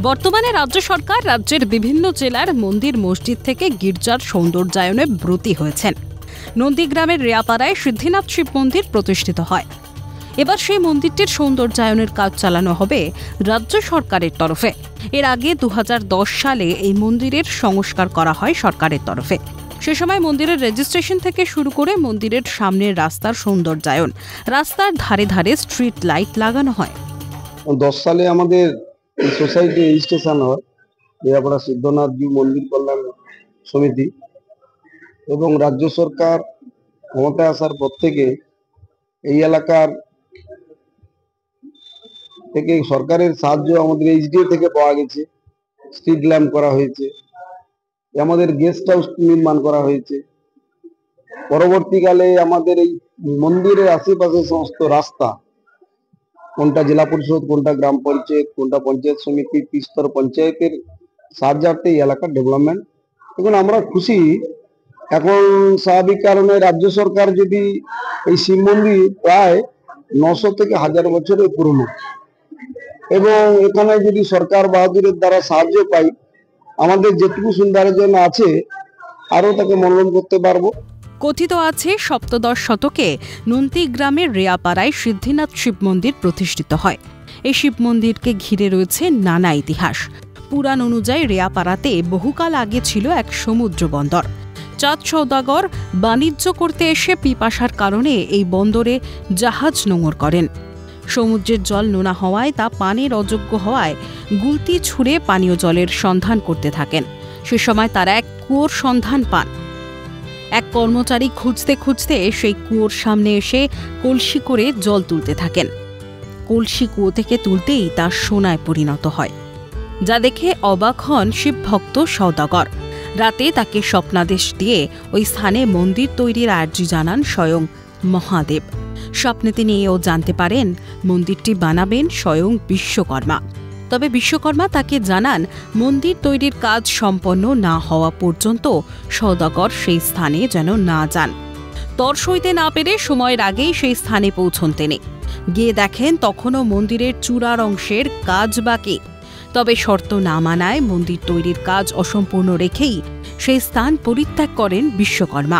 বর্তমানে রাজ্য সরকার রাজ্যের বিভিন্ন জেলার মন্দির মসজিদ থেকে গির্জার সৌন্দর্যায়নে ব্রতী হয়েছেন। নন্দীগ্রামের রেয়াপাড়ায় সিদ্ধিনাথ শিব মন্দির প্রতিষ্ঠিত হয়। এবার সেই মন্দিরটির সৌন্দর্যায়নের কাজ চালানো হবে রাজ্য সরকারের তরফে। এর আগে 2010 সালে এই মন্দিরের সংস্কার করা হয় সরকারের তরফে। সে সময় মন্দিরের রেজিস্ট্রেশন থেকে শুরু করে মন্দিরের সামনের রাস্তার সৌন্দর্যায়ন, রাস্তার ধারে ধারে স্ট্রিট লাইট লাগানো হয়। 10 সালে আমাদের সোসাইটি রেজিস্ট্রেশন হয় রেয়াপাড়া সিদ্ধনাথজি মন্দির কল্যাণ সমিতি, এবং রাজ্য সরকার ক্ষমতায় আসার পর থেকে এই এলাকার থেকে সরকারের সাহায্য আমাদের এইচডিএ থেকে পাওয়া গেছে। স্ট্রিট ল্যাম্প করা হয়েছে, আমাদের গেস্ট হাউস নির্মাণ করা হয়েছে। পরবর্তীকালে আমাদের এই মন্দিরের আশেপাশে সমস্ত রাস্তা, কোনটা জেলা পরিষদ, কোনটা গ্রাম পঞ্চায়েত, কোনটা পঞ্চায়েত সমিতি, ত্রিস্তর পঞ্চায়েতের সাহায্যার্থে এই এলাকার ডেভেলপমেন্ট। এখন আমরা খুশি। এখন স্বাভাবিক কারণে রাজ্য সরকার যদি এই শিব মন্দির প্রায় 900 থেকে 1000 বছরের পুরনো, এবং এখানে যদি সরকার বাহাদুরের দ্বারা সাহায্য পাই, আমাদের যেটুকু সৌন্দর্যায়ন আছে আরো তাকে মনোরম করতে পারবো। কথিত আছে সপ্তদশ শতকে নন্দীগ্রামের রেয়াপাড়ায় সিদ্ধিনাথ শিব মন্দির প্রতিষ্ঠিত হয়। এই শিব মন্দিরকে ঘিরে রয়েছে নানা ইতিহাস। পুরাণ অনুযায়ী রেয়াপাড়াতে বহুকাল আগে ছিল এক সমুদ্র বন্দর। চাঁদ সওদাগর বাণিজ্য করতে এসে পিপাসার কারণে এই বন্দরে জাহাজ নোঙর করেন। সমুদ্রের জল নোনা হওয়ায় তা পানের অযোগ্য হওয়ায় গুলতি ছুঁড়ে পানীয় জলের সন্ধান করতে থাকেন। সে সময় তারা এক কুয়োর সন্ধান পান। এক কর্মচারী খুঁজতে খুঁজতে সেই কুয়োর সামনে এসে কলসি করে জল তুলতে থাকেন। কলসি কুয়ো থেকে তুলতেই তা সোনায় পরিণত হয়, যা দেখে অবাক হন শিব ভক্ত সওদাগর। রাতে তাকে স্বপ্নাদেশ দিয়ে ওই স্থানে মন্দির তৈরির আর্জি জানান স্বয়ং মহাদেব। স্বপ্নে তিনি এও জানতে পারেন মন্দিরটি বানাবেন স্বয়ং বিশ্বকর্মা। তবে বিশ্বকর্মা তাকে জানান মন্দির তৈরির কাজ সম্পন্ন না হওয়া পর্যন্ত সওদাগর সেই স্থানে যেন না যান। তর সইতে না পেরে সময়ের আগেই সেই স্থানে পৌঁছন তিনি। গিয়ে দেখেন তখনও মন্দিরের চূড়ার অংশের কাজ বাকি। তবে শর্ত না মানায় মন্দির তৈরির কাজ অসম্পূর্ণ রেখেই সেই স্থান পরিত্যাগ করেন বিশ্বকর্মা।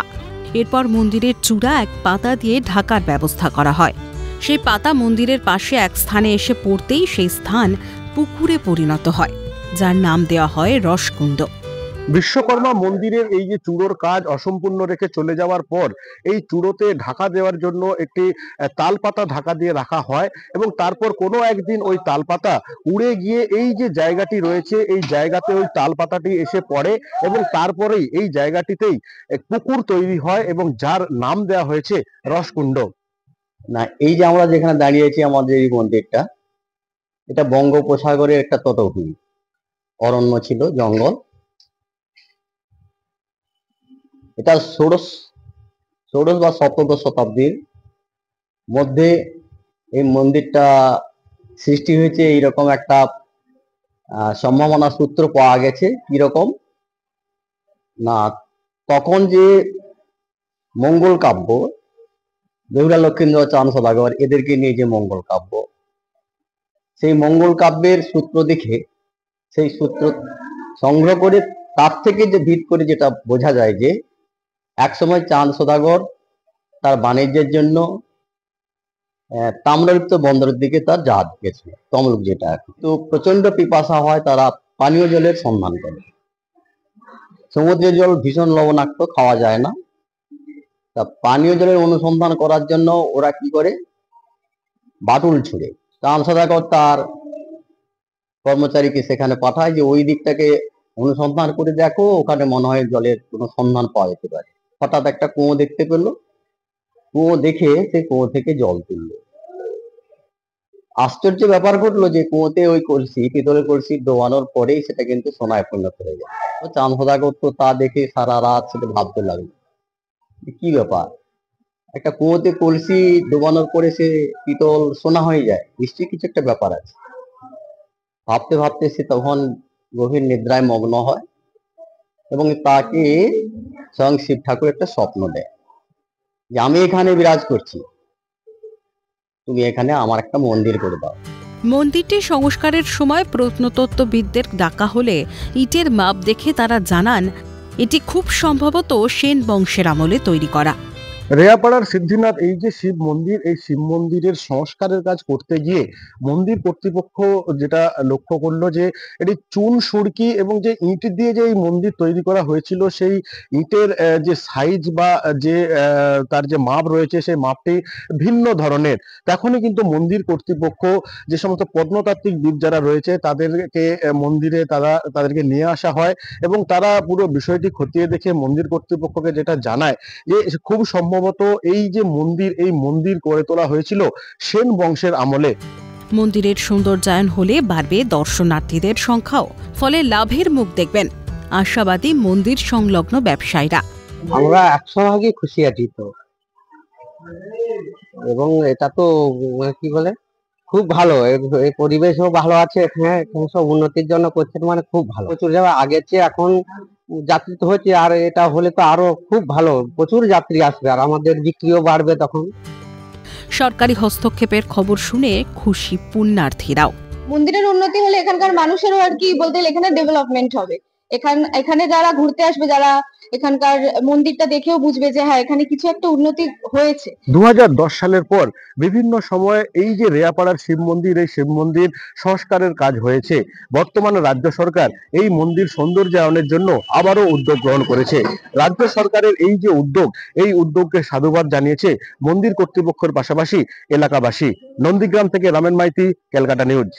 এরপর মন্দিরের চূড়া এক পাতা দিয়ে ঢাকার ব্যবস্থা করা হয়। সেই পাতা মন্দিরের পাশে এক স্থানে এসে পড়তেই সেই স্থান পুকুরে পরিণত হয়, যার নাম দেওয়া হয় রসকুণ্ড। বিশ্বকর্মা মন্দিরের এই যে চূড়োর কাজ অসম্পূর্ণ রেখে চলে যাওয়ার পর এই চূড়োতে ঢাকা দেওয়ার জন্য একটি তালপাতা ঢাকা দিয়ে রাখা হয়, এবং তারপর কোনো একদিন ওই তালপাতা উড়ে গিয়ে এই যে জায়গাটি রয়েছে এই জায়গাতে ওই তালপাতাটি এসে পড়ে, এবং তারপরেই এই জায়গাটিতেই এক পুকুর তৈরি হয় এবং যার নাম দেওয়া হয়েছে রসকুণ্ড। না, এই যে আমরা যেখানে দাঁড়িয়েছি আমাদের এই মন্দিরটা, এটা বঙ্গোপসাগরের একটা তটভূমি, অরণ্য ছিল, জঙ্গল। এটা ষোড়শ বা সপ্তদশ শতাব্দীর মধ্যে এই মন্দিরটা সৃষ্টি হয়েছে। এইরকম একটা সম্ভাবনা সূত্র পাওয়া গেছে। কিরকম না, তখন যে মঙ্গল কাব্য, বেহুলা লক্ষীন্দ্র, চাঁদ সওদাগর এদেরকে নিয়ে যে মঙ্গল কাব্য, সেই মঙ্গল কাব্যের সূত্র দেখে, সেই সূত্র সংগ্রহ করে তার থেকে যে ভিত করে যেটা বোঝা যায় যে একসময় চাঁদ সওদাগর তার বাণিজ্যের জন্য তাম্রলিপ্ত বন্দরের দিকে তার জাহাজ গেছিল, তমলুক যেটা। তো প্রচন্ড পিপাসা হয়, তারা পানীয় জলের সন্ধান করে। সমুদ্রের জল ভীষণ লবণাক্ত, খাওয়া যায় না। তা পানীয় জলের অনুসন্ধান করার জন্য ওরা কি করে, বাটুল ছুড়ে। চাঁদ সওদাগর তার কর্মচারীকে সেখানে পাঠায় যে ওই দিকটাকে অনুসন্ধান করে দেখো, ওখানে মনে হয় জলের কোনো সন্ধান পাওয়া যেতে পারে। হঠাৎ একটা কুয়ো দেখতে পেল, কুয়ো দেখে সে কুয়ো থেকে জল তুললো। আশ্চর্য ব্যাপার ঘটলো যে কুয়োতে ওই কলসি, পিতলের কলসি ডোবানোর পরেই সেটা কিন্তু সোনায় পরিণত হয়ে যায়। চাঁদ সওদাগর তো তা দেখে সারা রাত সেটা ভাবতে লাগলো, কি ব্যাপার, একটা কুয়োতে কলসি ডোবানোর পরে সে পিতল সোনা হয়ে যায়, নিশ্চয়ই কিছু একটা ব্যাপার আছে। ভাবতে ভাবতে সে তখন গভীর নিদ্রায় মগ্ন হয়, এবং তাকে স্বয়ং শিব ঠাকুর একটা স্বপ্ন দেয় যে আমি এখানে বিরাজ করছি, তুমি এখানে আমার একটা মন্দির করে দাও। মন্দিরটি সংস্কারের সময় প্রত্নতত্ত্ববিদদের ডাকা হলে ইটের মাপ দেখে তারা জানান এটি খুব সম্ভবত সেন বংশের আমলে তৈরি করা। রেয়াপাড়ার সিদ্ধিনাথ এই যে শিব মন্দির, এই শিব মন্দিরের সংস্কারের কাজ করতে গিয়ে মন্দির কর্তৃপক্ষ যেটা লক্ষ্য করলো যে এটি চুন সুরকি এবং যে ইট দিয়ে যে এই মন্দির তৈরি করা হয়েছিল সেই ইটের যে সাইজ বা যে তার যে মাপ রয়েছে সেই মাপটি ভিন্ন ধরনের। তখনই কিন্তু মন্দির কর্তৃপক্ষ যে সমস্ত প্রত্নতাত্ত্বিকবিদ যারা রয়েছে তাদেরকে মন্দিরে তাদেরকে নিয়ে আসা হয় এবং তারা পুরো বিষয়টি খতিয়ে দেখে মন্দির কর্তৃপক্ষকে যেটা জানায় যে খুব সম্ভবত এই যে মন্দির, এই মন্দির করে তোলা হয়েছিল সেন বংশের আমলে। মন্দিরের সৌন্দর্যায়ন হলে বাড়বে দর্শনার্থীদের সংখ্যাও, ফলে লাভের মুখ দেখবেন আশাবাদী মন্দির সংলগ্ন ব্যবসায়ীরা। আমরা 100% খুশি আছি তো, এবং এটা তো কি বলে খুব ভালো, এই পরিবেশও ভালো আছে, এখানে সব উন্নতির জন্য করছেন, মানে খুব ভালো। প্রচুর যাবে আগের চেয়ে এখন যাত্রী তো হচ্ছে, আর এটা হলে তো আরো খুব ভালো, প্রচুর যাত্রী আসবে আর আমাদের বিক্রিও বাড়বে তখন। সরকারি হস্তক্ষেপের খবর শুনে খুশি পুণ্যার্থীরাও। মন্দিরের উন্নতি হলে এখানকার মানুষেরও আর কি বলতে গেলে এখানে ডেভেলপমেন্ট হবে। এখানে যারা ঘুরতে আসবে, যারা এখানকার মন্দিরটা দেখেও বুঝবে যে হ্যাঁ এখানে কিছু একটা উন্নতি হয়েছে। 2010 সালের পর বিভিন্ন সময়ে এই যে রেয়াপাড়ার শিব মন্দির, এই শিব মন্দির সংস্কারের কাজ হয়েছে। বর্তমানে রাজ্য সরকার এই মন্দির সৌন্দর্যায়নের জন্য আবারও উদ্যোগ গ্রহণ করেছে। রাজ্য সরকারের এই যে উদ্যোগ, এই উদ্যোগকে সাধুবাদ জানিয়েছে মন্দির কর্তৃপক্ষের পাশাপাশি এলাকাবাসী। নন্দীগ্রাম থেকে রামেন মাইতি, ক্যালকাটা নিউজ।